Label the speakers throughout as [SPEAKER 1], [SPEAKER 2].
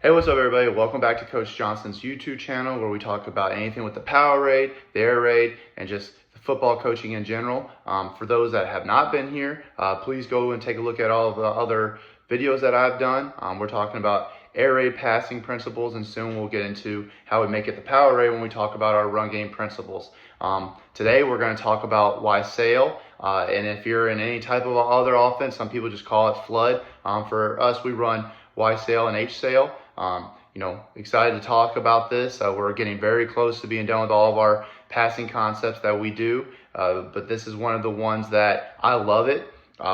[SPEAKER 1] Hey, what's up everybody? Welcome back to Coach Johnson's YouTube channel where we talk about anything with the power raid, the air raid, and just the football coaching in general. For those that have not been here, please go and take a look at all of the other videos that I've done. We're talking about air raid passing principles, and soon we'll get into how we make it the power raid when we talk about our run game principles. Today we're going to talk about why sail, and if you're in any type of other offense, some people just call it flood. For us, we run Y sail and H sail. Excited to talk about this. We're getting very close to being done with all of our passing concepts that we do, but this is one of the ones that I love it.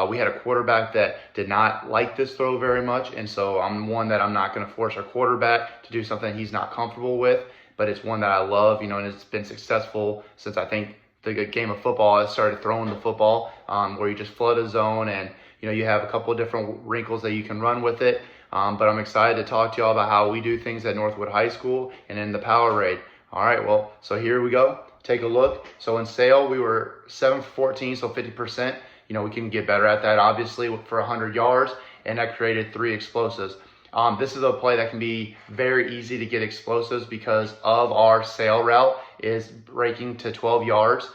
[SPEAKER 1] We had a quarterback that did not like this throw very much, and so I'm one that I'm not going to force our quarterback to do something he's not comfortable with, but it's one that I love, and it's been successful since I think the game of football has started throwing the football, where you just flood a zone and you have a couple of different wrinkles that you can run with it. But I'm excited to talk to y'all about how we do things at Northwood High School and in the power raid. All right, well, so here we go. Take a look. So in sail, we were 7 for 14, so 50%. We can get better at that, obviously, for 100 yards, and that created 3 explosives. This is a play that can be very easy to get explosives because of our sail route is breaking to 12 yards.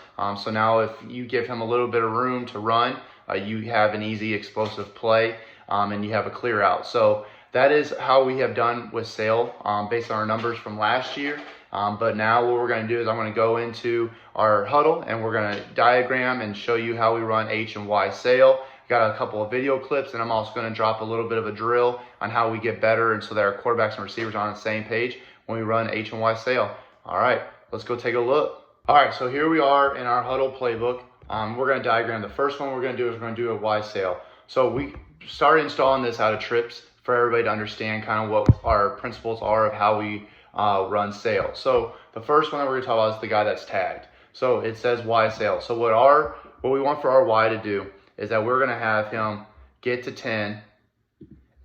[SPEAKER 1] So now if you give him a little bit of room to run, you have an easy explosive play. And you have a clear out. So that is how we have done with sail based on our numbers from last year. But now what we're going to do is I'm going to go into our huddle and we're going to diagram and show you how we run H and Y sail. Got a couple of video clips, and I'm also going to drop a little bit of a drill on how we get better and so that our quarterbacks and receivers are on the same page when we run H and Y sail. All right, let's go take a look. All right, so here we are in our huddle playbook. We're going to diagram. The first one we're going to do is we're going to do a Y sail. So we started installing this out of trips for everybody to understand kind of what our principles are of how we run sail. So the first one that we're going to talk about is the guy that's tagged. So it says Y sail. So what we want for our Y to do is that we're going to have him get to 10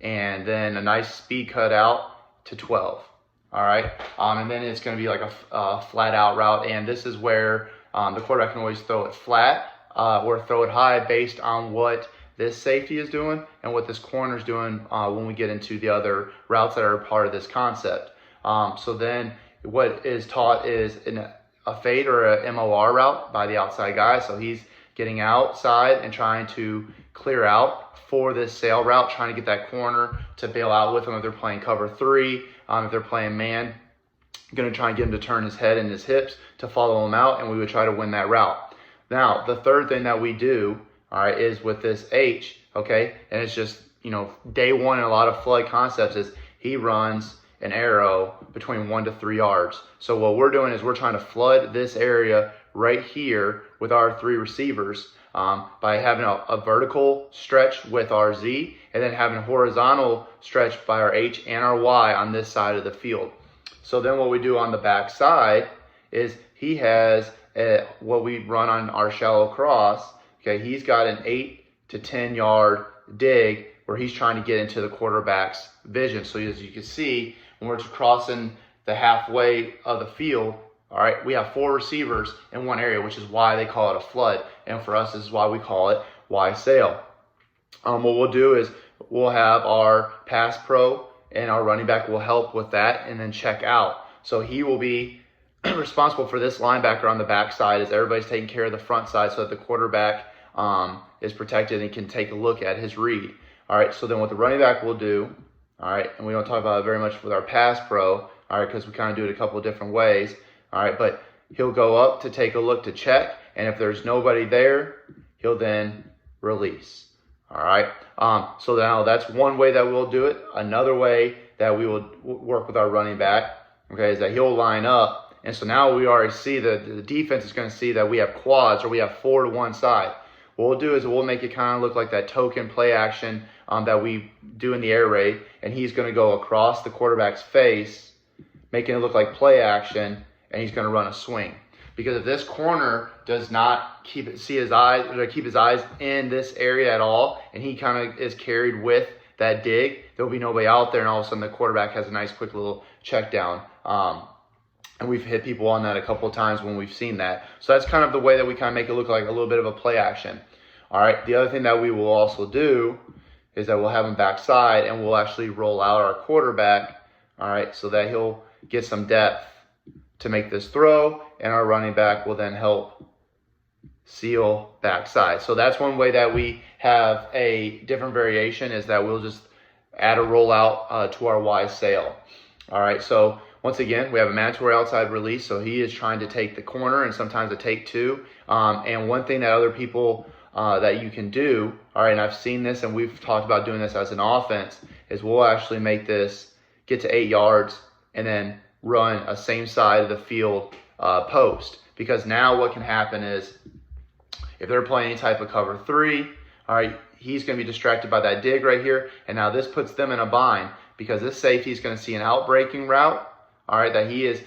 [SPEAKER 1] and then a nice speed cut out to 12. All right. And then it's going to be like a flat out route. And this is where the quarterback can always throw it flat or throw it high based on what this safety is doing and what this corner is doing when we get into the other routes that are part of this concept. So then what is taught is a fade or a MOR route by the outside guy. So he's getting outside and trying to clear out for this sail route, trying to get that corner to bail out with him if they're playing cover 3. If they're playing man, going to try and get him to turn his head and his hips to follow him out, and we would try to win that route. Now, the third thing that we do, all right, is with this H, okay, and it's just, day one in a lot of flood concepts is he runs an arrow between 1 to 3 yards. So what we're doing is we're trying to flood this area right here with our 3 receivers by having a vertical stretch with our Z and then having a horizontal stretch by our H and our Y on this side of the field. So then what we do on the back side is he has what we run on our shallow cross. Okay, he's got an 8 to 10 yard dig where he's trying to get into the quarterback's vision. So as you can see, when we're crossing the halfway of the field, all right, we have 4 receivers in one area, which is why they call it a flood. And for us, this is why we call it Y sail. What we'll do is we'll have our pass pro and our running back will help with that and then check out. So he will be responsible for this linebacker on the backside as everybody's taking care of the front side so that the quarterback is protected and can take a look at his read. All right, so then what the running back will do, all right, and we don't talk about it very much with our pass pro, all right, because we kind of do it a couple of different ways, all right, but he'll go up to take a look to check, and if there's nobody there, he'll then release. All right, so now that's one way that we'll do it. Another way that we will work with our running back, okay, is that he'll line up, and so now we already see the defense is going to see that we have quads or we have 4 to one side. What we'll do is we'll make it kind of look like that token play action that we do in the air raid, and he's going to go across the quarterback's face, making it look like play action, and he's going to run a swing. Because if this corner does not keep his eyes in this area at all, and he kind of is carried with that dig, there'll be nobody out there, and all of a sudden the quarterback has a nice quick little check down. And we've hit people on that a couple of times when we've seen that. So that's kind of the way that we kind of make it look like a little bit of a play action. All right, the other thing that we will also do is that we'll have him backside and we'll actually roll out our quarterback all right, so that he'll get some depth to make this throw, and our running back will then help seal backside. So that's one way that we have a different variation, is that we'll just add a rollout to our Y sail. All right, so once again, we have a mandatory outside release, so he is trying to take the corner and sometimes a take two. And one thing that other people that you can do, all right, and I've seen this and we've talked about doing this as an offense, is we'll actually make this get to 8 yards and then run a same side of the field post. Because now what can happen is, if they're playing any type of cover 3, all right, he's going to be distracted by that dig right here, and now this puts them in a bind, because this safety is going to see an out-breaking route, all right, that he's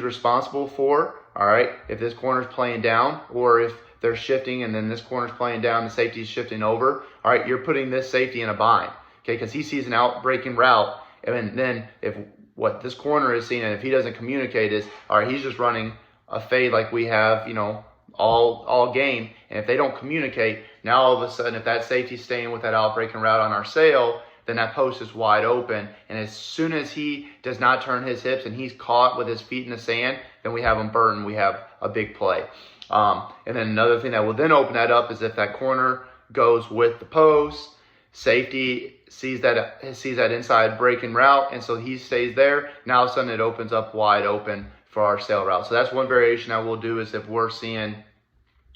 [SPEAKER 1] responsible for, all right, if this corner's playing down, or if they're shifting and then this corner's playing down, the safety's shifting over, all right, you're putting this safety in a bind, okay, because he sees an out-breaking route, and then if what this corner is seeing, and if he doesn't communicate, is, all right, he's just running a fade like we have, you know, all game, and if they don't communicate, now all of a sudden, if that safety's staying with that out-breaking route on our sail, then that post is wide open, and as soon as he does not turn his hips and he's caught with his feet in the sand, then we have him burdened, we have a big play. And then another thing that will then open that up is if that corner goes with the post, safety sees that inside breaking route, and so he stays there. Now all of a sudden it opens up wide open for our sail route. So that's one variation that we'll do, is if we're seeing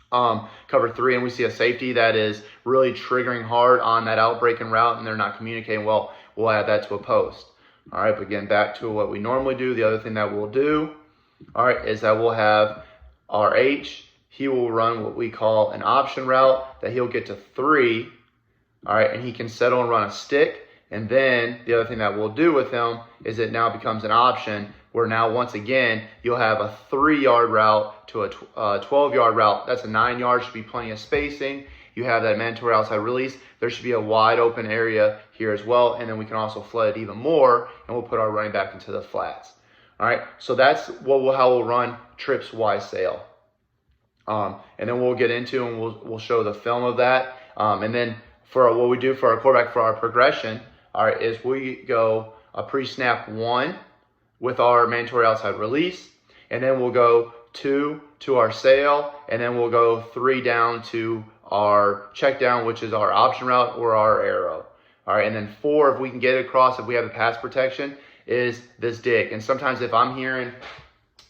[SPEAKER 1] cover 3 and we see a safety that is really triggering hard on that out-breaking route and they're not communicating well, we'll add that to a post. All right, but again, back to what we normally do. The other thing that we'll do, all right, is that we'll have our H. He will run what we call an option route, that he'll get to 3, all right, and he can settle and run a stick. And then the other thing that we'll do with him is it now becomes an option, where now once again you'll have a 3-yard route to a 12-yard route. That's a 9 yards, should be plenty of spacing. You have that mandatory outside release. There should be a wide open area here as well, and then we can also flood it even more, and we'll put our running back into the flats. All right, so that's how we'll run trips Y sail. And then we'll get into and we'll show the film of that. And then for what we do for our quarterback for our progression, all right, is we go a pre-snap 1 with our mandatory outside release, and then we'll go 2 to our sail, and then we'll go 3 down to our check down, which is our option route or our arrow. All right, and then 4, if we can get it across, if we have the pass protection, is this dig. And sometimes if I'm hearing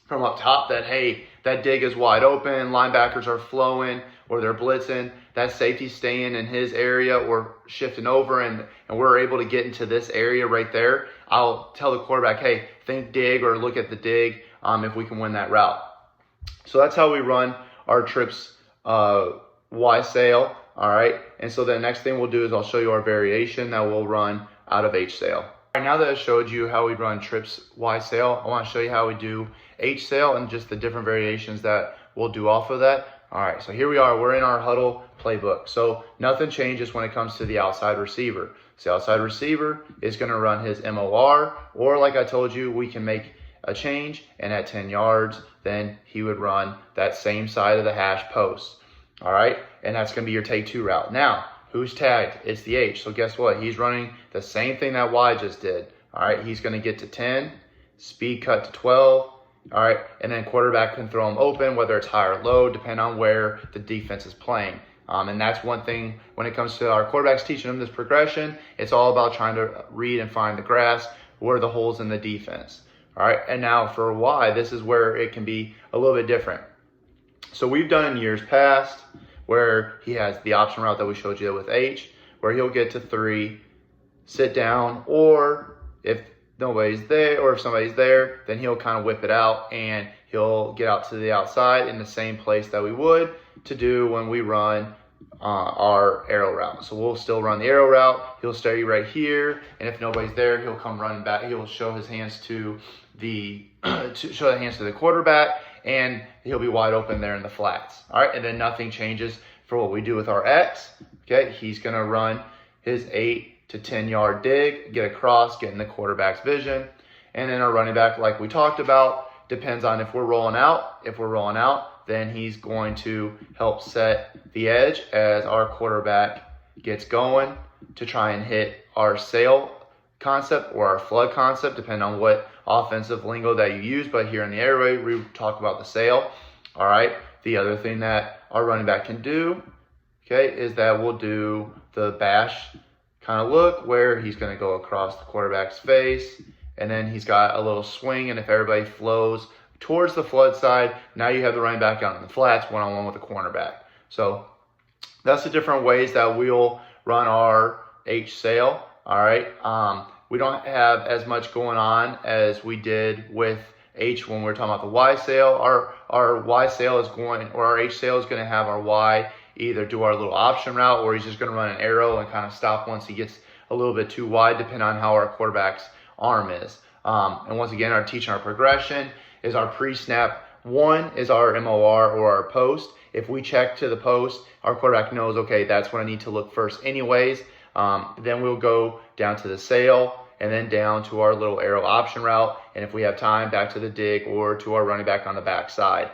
[SPEAKER 1] from up top that, hey, that dig is wide open, linebackers are flowing, or they're blitzing, that safety staying in his area or shifting over, and we're able to get into this area right there, I'll tell the quarterback, hey, think dig or look at the dig if we can win that route. So that's how we run our trips Y sail, all right? And so the next thing we'll do is I'll show you our variation that we'll run out of H sail. All right, now that I showed you how we run trips Y sail, I want to show you how we do H sail and just the different variations that we'll do off of that. All right, so here we are. We're in our huddle playbook. So nothing changes when it comes to the outside receiver. So the outside receiver is going to run his MOR, or like I told you, we can make a change, and at 10 yards, then he would run that same side of the hash post. All right, and that's going to be your take 2 route. Now, who's tagged? It's the H. So guess what? He's running the same thing that Y just did. All right, he's going to get to 10, speed cut to 12. All right, and then quarterback can throw them open, whether it's high or low, depending on where the defense is playing. And that's one thing when it comes to our quarterbacks teaching them this progression. It's all about trying to read and find the grass, where are the holes in the defense. All right, and now for Y, this is where it can be a little bit different. So we've done in years past where he has the option route that we showed you with H, where he'll get to 3, sit down, or if nobody's there, or if somebody's there, then he'll kind of whip it out and he'll get out to the outside in the same place that we would to do when we run our arrow route. So we'll still run the arrow route. He'll stay right here, and if nobody's there, he'll come running back. He'll show his hands to the quarterback, and he'll be wide open there in the flats. All right, and then nothing changes for what we do with our X. Okay, he's gonna run his 8 to 10 yard dig, get across, get in the quarterback's vision. And then our running back, like we talked about, depends on if we're rolling out. If we're rolling out, then he's going to help set the edge as our quarterback gets going to try and hit our sail concept or our flood concept, depending on what offensive lingo that you use. But here in the air raid, we talk about the sail. All right. The other thing that our running back can do, okay, is that we'll do the bash kind of look where he's going to go across the quarterback's face, and then he's got a little swing, and if everybody flows towards the flood side, now you have the running back out in the flats one-on-one with the cornerback. So that's the different ways that we'll run our H sail. All right. We don't have as much going on as we did with H when we were talking about the Y sail. Our Y sail is going, or our H sail is going to have our Y either do our little option route, or he's just going to run an arrow and kind of stop once he gets a little bit too wide, depending on how our quarterback's arm is. And once again, our teaching our progression is our pre-snap. One is our MOR or our post. If we check to the post, our quarterback knows, okay, that's what I need to look first anyways. Then we'll go down to the sail and then down to our little arrow option route. And if we have time, back to the dig or to our running back on the backside.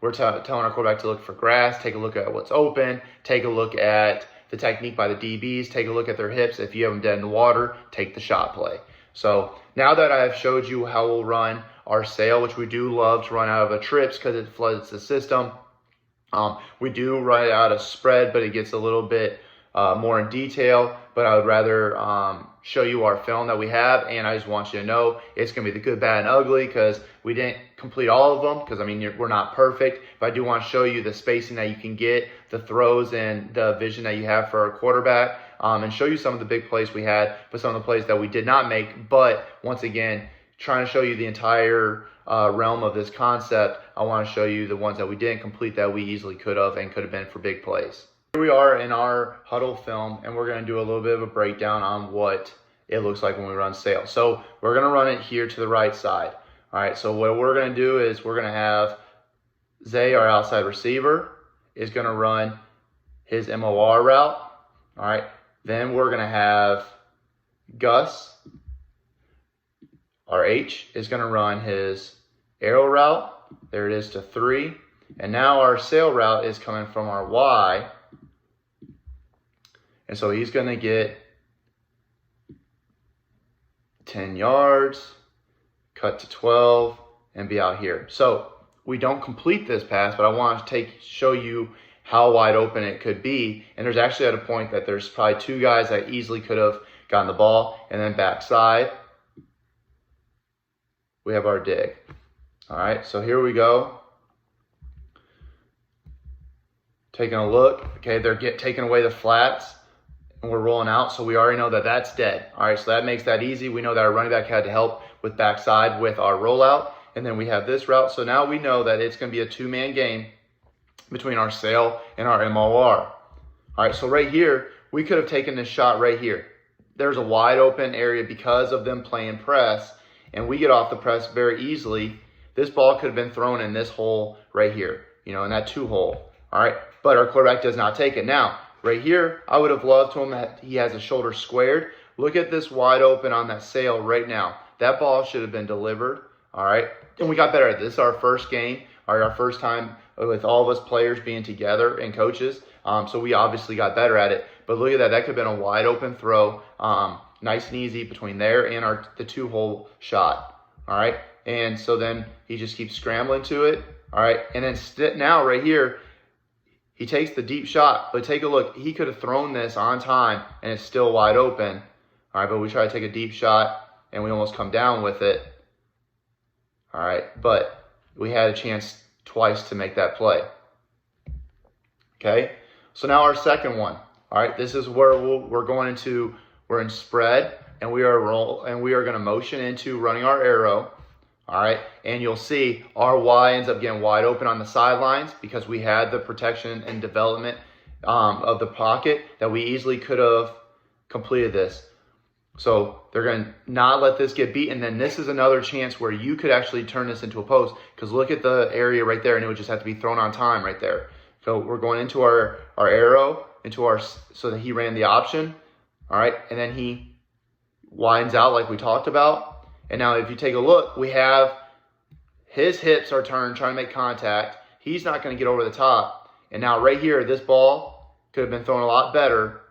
[SPEAKER 1] We're telling our quarterback to look for grass, take a look at what's open, take a look at the technique by the DBs, take a look at their hips. If you have them dead in the water, take the shot play. So now that I have showed you how we'll run our sail, which we do love to run out of a trips because it floods the system. We do run it out of spread, but it gets a little bit more in detail. But I would rather show you our film that we have, and I just want you to know it's going to be the good, bad, and ugly, because we didn't complete all of them, because I mean we're not perfect, but I do want to show you the spacing that you can get, the throws, and the vision that you have for our quarterback, and show you some of the big plays we had, but some of the plays that we did not make. But once again, trying to show you the entire realm of this concept, I want to show you the ones that we didn't complete that we easily could have and could have been for big plays. Here we are in our huddle film, and we're going to do a little bit of a breakdown on what it looks like when we run sail. So we're going to run it here to the right side. All right, so what we're going to do is we're going to have Zay, our outside receiver, is going to run his MOR route. All right, then we're going to have Gus, our H, is going to run his arrow route. There it is to 3. And now our sail route is coming from our Y. And so he's going to get 10 yards, cut to 12, and be out here. So we don't complete this pass, but I want to show you how wide open it could be. And there's actually at a point that there's probably 2 guys that easily could have gotten the ball. And then backside, we have our dig. All right, so here we go. Taking a look. Okay, they're taking away the flats, and we're rolling out, so we already know that that's dead. All right, so that makes that easy. We know that our running back had to help with backside with our rollout, and then we have this route. So now we know that it's going to be a 2-man game between our sail and our MOR. All right, so right here, we could have taken this shot right here. There's a wide open area because of them playing press, and we get off the press very easily. This ball could have been thrown in this hole right here, in that 2 hole. All right, but our quarterback does not take it. Now, right here, I would have loved to him that he has a shoulder squared. Look at this wide open on that sail right now. That ball should have been delivered, all right? And we got better at this. This is our first game, our first time with all of us players being together and coaches. So we obviously got better at it. But look at that. That could have been a wide open throw, nice and easy between there and the 2-hole shot, all right? And so then he just keeps scrambling to it, all right? And then now right here, he takes the deep shot, but take a look. He could have thrown this on time, and it's still wide open. All right, but we try to take a deep shot, and we almost come down with it. All right, but we had a chance twice to make that play. Okay, so now our second one. All right, this is where we're in spread, and we are going to motion into running our arrow. All right, and you'll see our Y ends up getting wide open on the sidelines because we had the protection and development of the pocket that we easily could have completed this. So they're going to not let this get beat, and then this is another chance where you could actually turn this into a post, because look at the area right there, and it would just have to be thrown on time right there. So we're going into our arrow, so that he ran the option, all right, and then he winds out like we talked about. And now if you take a look, we have his hips are turned, trying to make contact. He's not going to get over the top. And now right here, this ball could have been thrown a lot better,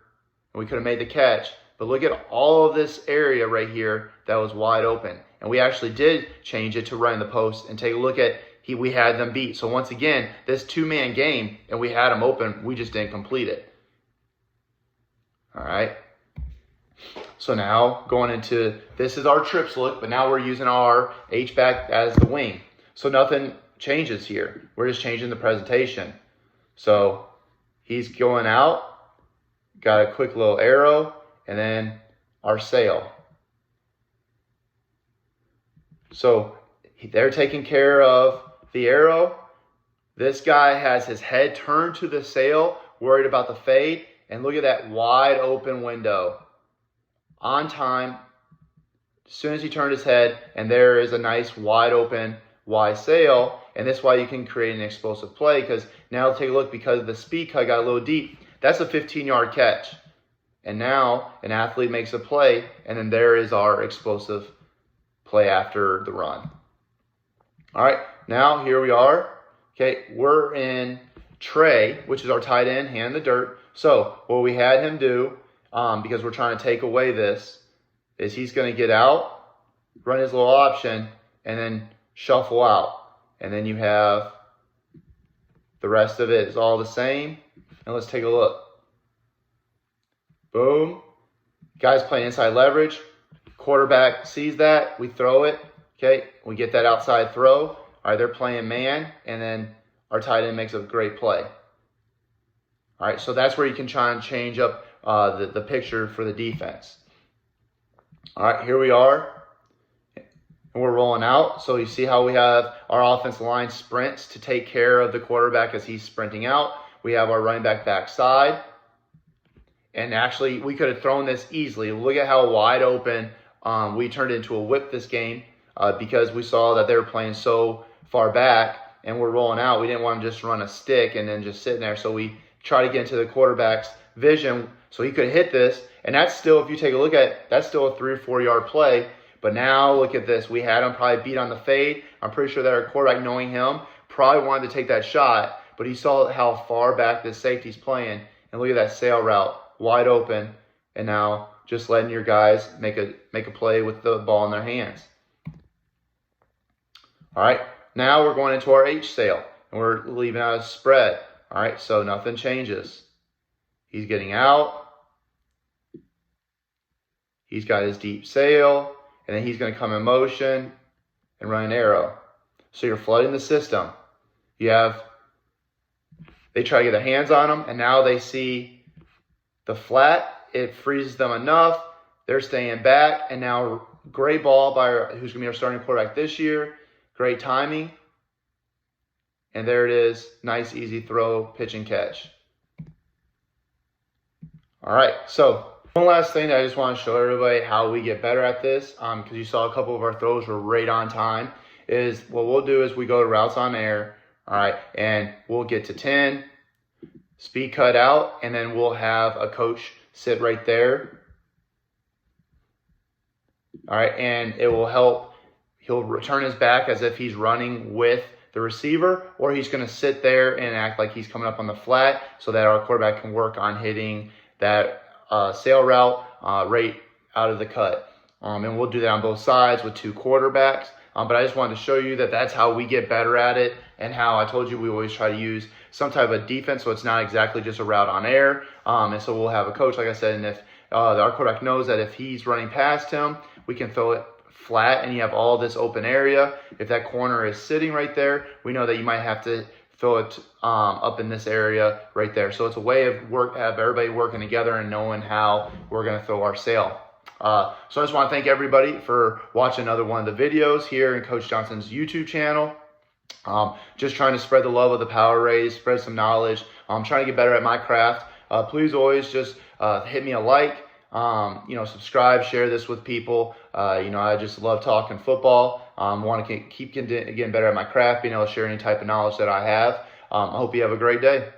[SPEAKER 1] and we could have made the catch. But look at all of this area right here that was wide open. And we actually did change it to running the post, and take a look at we had them beat. So once again, this two-man game, and we had them open, we just didn't complete it. All right. So now going into, this is our trips look, but now we're using our H-back as the wing. So nothing changes here. We're just changing the presentation. So he's going out, got a quick little arrow, and then our sail. So they're taking care of the arrow. This guy has his head turned to the sail, worried about the fade, and look at that wide open window. On time, as soon as he turned his head, and there is a nice wide open Y sail, and that's why you can create an explosive play, because now take a look, because the speed cut got a little deep, that's a 15-yard catch. And now an athlete makes a play, and then there is our explosive play after the run. All right, now here we are. Okay, we're in Trey, which is our tight end, hand in the dirt. So what we had him do, because we're trying to take away this, is he's going to get out, run his little option, and then shuffle out. And then you have the rest of it is all the same. And let's take a look. Boom. Guys playing inside leverage. Quarterback sees that. We throw it. Okay, we get that outside throw. All right, they're playing man, and then our tight end makes a great play. All right, so that's where you can try and change up the picture for the defense. All right, here we are. And we're rolling out. So you see how we have our offensive line sprints to take care of the quarterback as he's sprinting out. We have our running back backside. And actually, we could have thrown this easily. Look at how wide open we turned it into a whip this game because we saw that they were playing so far back and we're rolling out. We didn't want to just run a stick and then just sitting there. So we try to get into the quarterback's vision so he could hit this. And that's still, if you take a look at, that's still a 3 or 4 yard play. But now look at this. We had him probably beat on the fade. I'm pretty sure that our quarterback, knowing him, probably wanted to take that shot. But he saw how far back this safety's playing. And look at that sail route, wide open. And now just letting your guys make a play with the ball in their hands. All right, now we're going into our H sail. And we're leaving out a spread. All right, so nothing changes. He's getting out. He's got his deep sail. And then he's going to come in motion and run an arrow. So you're flooding the system. They try to get their hands on them, and now they see the flat. It freezes them enough. They're staying back, and now great ball by who's going to be our starting quarterback this year. Great timing. And there it is. Nice, easy throw, pitch, and catch. All right, so one last thing that I just want to show everybody how we get better at this, because you saw a couple of our throws were right on time, is what we'll do is we go to routes on air, all right, and we'll get to 10, speed cut out, and then we'll have a coach sit right there, all right, and it will help. He'll return his back as if he's running with the receiver, or he's going to sit there and act like he's coming up on the flat so that our quarterback can work on hitting that sail route right out of the cut. And we'll do that on both sides with 2 quarterbacks. But I just wanted to show you that that's how we get better at it, and how I told you we always try to use some type of defense so it's not exactly just a route on air. And so we'll have a coach, like I said, and if our quarterback knows that if he's running past him, we can throw it flat and you have all this open area. If that corner is sitting right there, we know that you might have to throw it up in this area right there. So it's a way of have everybody working together and knowing how we're going to throw our sail. So I just want to thank everybody for watching another one of the videos here in Coach Johnson's YouTube channel. Just trying to spread the love of the power raise, spread some knowledge. I'm trying to get better at my craft. Please always just hit me a like, subscribe, share this with people. I just love talking football. Want to keep getting better at my craft, being able to share any type of knowledge that I have. I hope you have a great day.